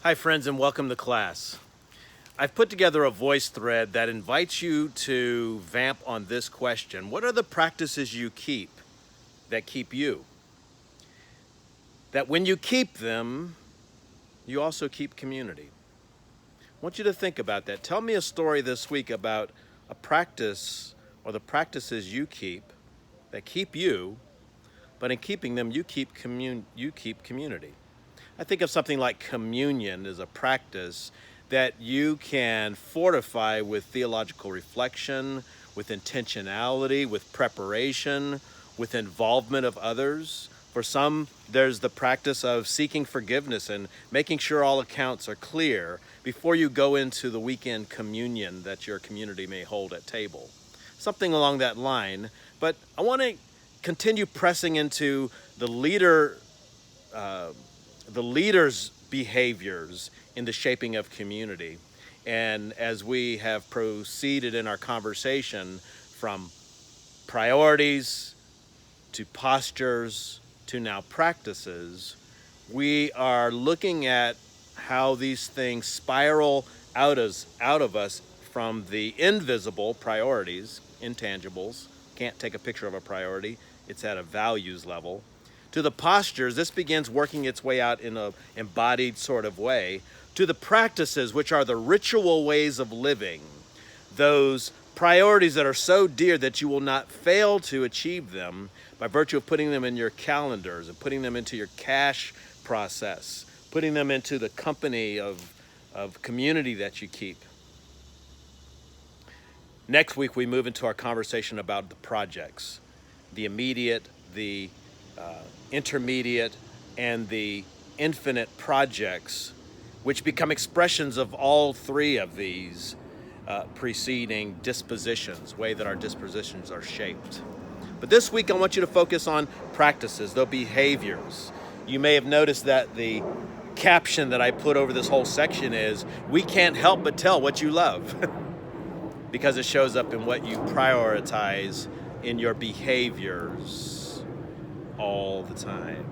Hi friends and welcome to class. I've put together a voice thread that invites you to vamp on this question. What are the practices you keep that keep you? That when you keep them, you also keep community. I want you to think about that. Tell me a story this week about a practice or the practices you keep that keep you, but in keeping them you keep community. I think of something like communion as a practice that you can fortify with theological reflection, with intentionality, with preparation, with involvement of others. For some, there's the practice of seeking forgiveness and making sure all accounts are clear before you go into the weekend communion that your community may hold at table. Something along that line. But I want to continue pressing into the leader's behaviors in the shaping of community. And as we have proceeded in our conversation from priorities to postures to now practices, we are looking at how these things spiral out of us from the invisible priorities, intangibles. Can't take a picture of a priority. It's at a values level. To the postures, this begins working its way out in an embodied sort of way. To the practices, which are the ritual ways of living, those priorities that are so dear that you will not fail to achieve them by virtue of putting them in your calendars and putting them into your cash process, putting them into the company of community that you keep. Next week, we move into our conversation about the projects, the immediate, the intermediate, and the infinite projects, which become expressions of all three of these preceding dispositions, way that our dispositions are shaped. But this week I want you to focus on practices, the behaviors. You may have noticed that the caption that I put over this whole section is, "We can't help but tell what you love," because it shows up in what you prioritize in your behaviors all the time.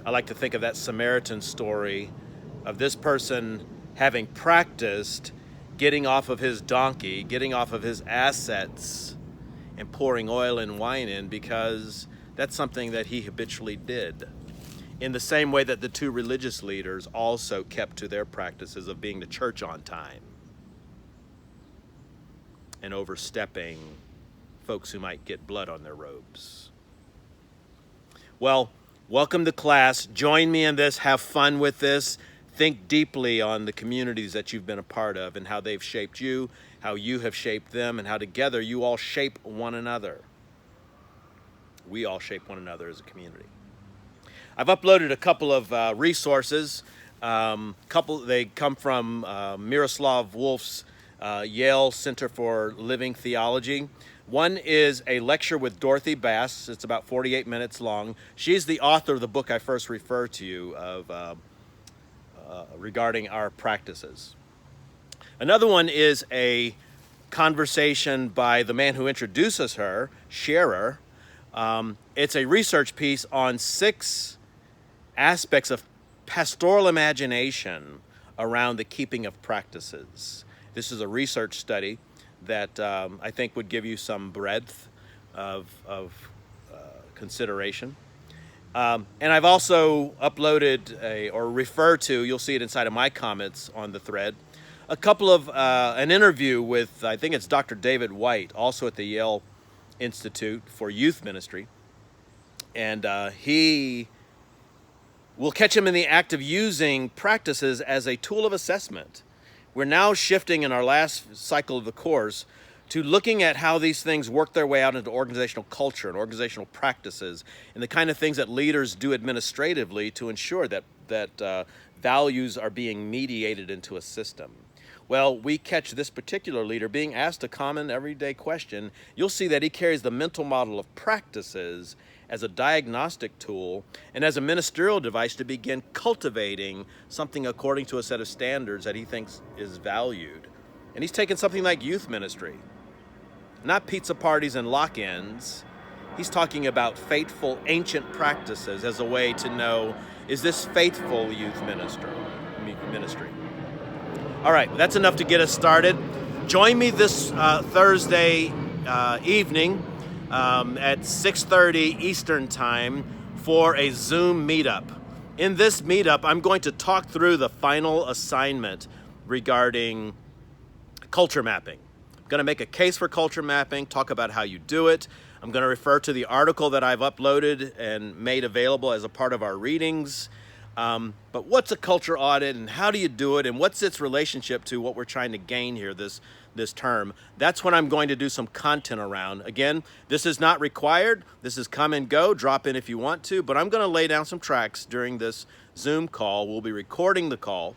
I like to think of that Samaritan story of this person having practiced getting off of his donkey, getting off of his assets, and pouring oil and wine in because that's something that he habitually did. In the same way that the two religious leaders also kept to their practices of being to church on time and overstepping folks who might get blood on their robes. Well, welcome to class. Join me in this. Have fun with this. Think deeply on the communities that you've been a part of and how they've shaped you, how you have shaped them, and how together you all shape one another. We all shape one another as a community. I've uploaded a couple of resources. They come from Miroslav Wolf's Yale Center for Living Theology. One is a lecture with Dorothy Bass. It's about 48 minutes long. She's the author of the book I first referred to you of regarding our practices. Another one is a conversation by the man who introduces her, Scherer. It's a research piece on 6 aspects of pastoral imagination around the keeping of practices. This is a research study that I think would give you some breadth of consideration. And I've also uploaded or referred to, you'll see it inside of my comments on the thread, a couple of an interview with, I think it's Dr. David White, also at the Yale Institute for Youth Ministry. And we'll catch him in the act of using practices as a tool of assessment. We're now shifting in our last cycle of the course to looking at how these things work their way out into organizational culture and organizational practices and the kind of things that leaders do administratively to ensure that values are being mediated into a system. Well, we catch this particular leader being asked a common everyday question. You'll see that he carries the mental model of practices as a diagnostic tool and as a ministerial device to begin cultivating something according to a set of standards that he thinks is valued. And he's taken something like youth ministry, not pizza parties and lock-ins. He's talking about faithful ancient practices as a way to know is this faithful youth ministry. All right, that's enough to get us started. Join me this Thursday evening at 6:30 Eastern Time for a Zoom meetup. In this meetup, I'm going to talk through the final assignment regarding culture mapping. I'm going to make a case for culture mapping, talk about how you do it. I'm going to refer to the article that I've uploaded and made available as a part of our readings. But what's a culture audit and how do you do it and what's its relationship to what we're trying to gain here this term? That's what I'm going to do some content around. Again, this is not required. This is come and go, drop in if you want to, but I'm going to lay down some tracks during this Zoom call. We'll be recording the call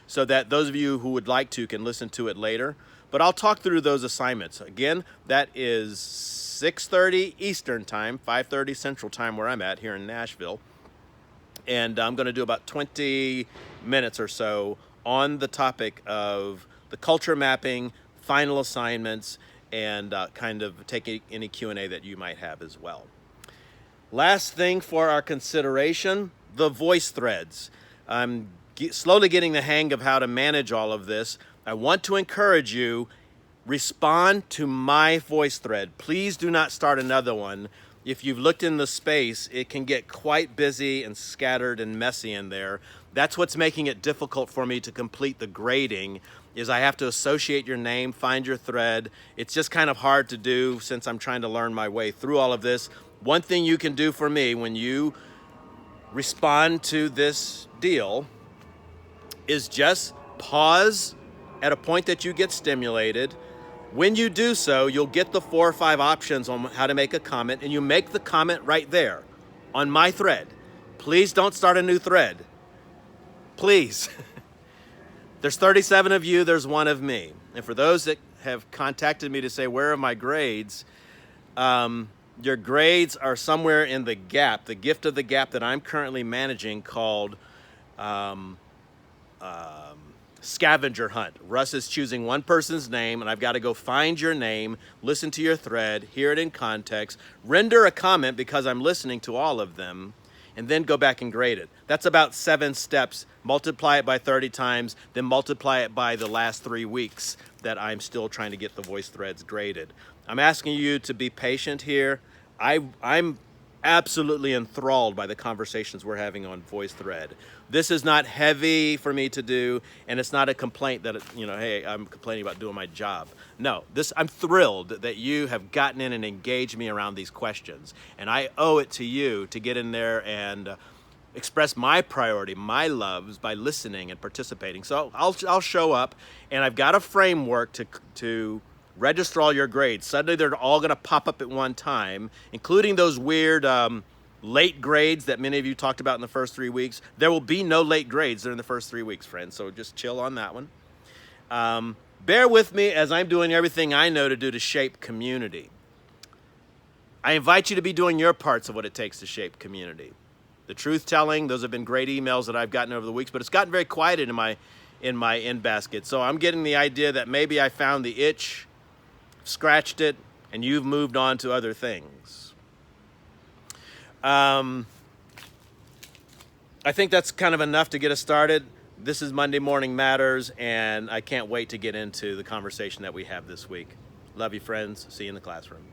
so that those of you who would like to can listen to it later. But I'll talk through those assignments. Again, that is 6:30 Eastern Time, 5:30 Central Time where I'm at here in Nashville. And I'm going to do about 20 minutes or so on the topic of the culture mapping, final assignments, and kind of take any Q&A that you might have as well. Last thing for our consideration, the voice threads. I'm slowly getting the hang of how to manage all of this. I want to encourage you, respond to my voice thread. Please do not start another one. If you've looked in the space, it can get quite busy and scattered and messy in there. That's what's making it difficult for me to complete the grading, is I have to associate your name, find your thread. It's just kind of hard to do since I'm trying to learn my way through all of this. One thing you can do for me when you respond to this deal is just pause at a point that you get stimulated. When you do so, you'll get the 4 or 5 options on how to make a comment, and you make the comment right there on my thread. Please don't start a new thread. Please. There's 37 of you, there's 1 of me. And for those that have contacted me to say, where are my grades? Your grades are somewhere in the gap, the gift of the gap that I'm currently managing called scavenger hunt. Russ is choosing one person's name, and I've got to go find your name, listen to your thread, hear it in context, render a comment because I'm listening to all of them, and then go back and grade it. That's about 7 steps. Multiply it by 30 times, then multiply it by the last 3 weeks that I'm still trying to get the voice threads graded. I'm asking you to be patient here. I'm absolutely enthralled by the conversations we're having on VoiceThread. This is not heavy for me to do, and it's not a complaint that, hey, I'm complaining about doing my job. No, I'm thrilled that you have gotten in and engaged me around these questions, and I owe it to you to get in there and express my priority, my loves, by listening and participating. So I'll show up, and I've got a framework to register all your grades. Suddenly they're all going to pop up at one time, including those weird late grades that many of you talked about in the first 3 weeks. There will be no late grades during the first 3 weeks, friends, so just chill on that one. Bear with me as I'm doing everything I know to do to shape community. I invite you to be doing your parts of what it takes to shape community. The truth telling, those have been great emails that I've gotten over the weeks, but it's gotten very quiet in my in basket. So I'm getting the idea that maybe I found the itch, scratched it, and you've moved on to other things. I think that's kind of enough to get us started. This is Monday Morning Matters, and I can't wait to get into the conversation that we have this week. Love you, friends. See you in the classroom.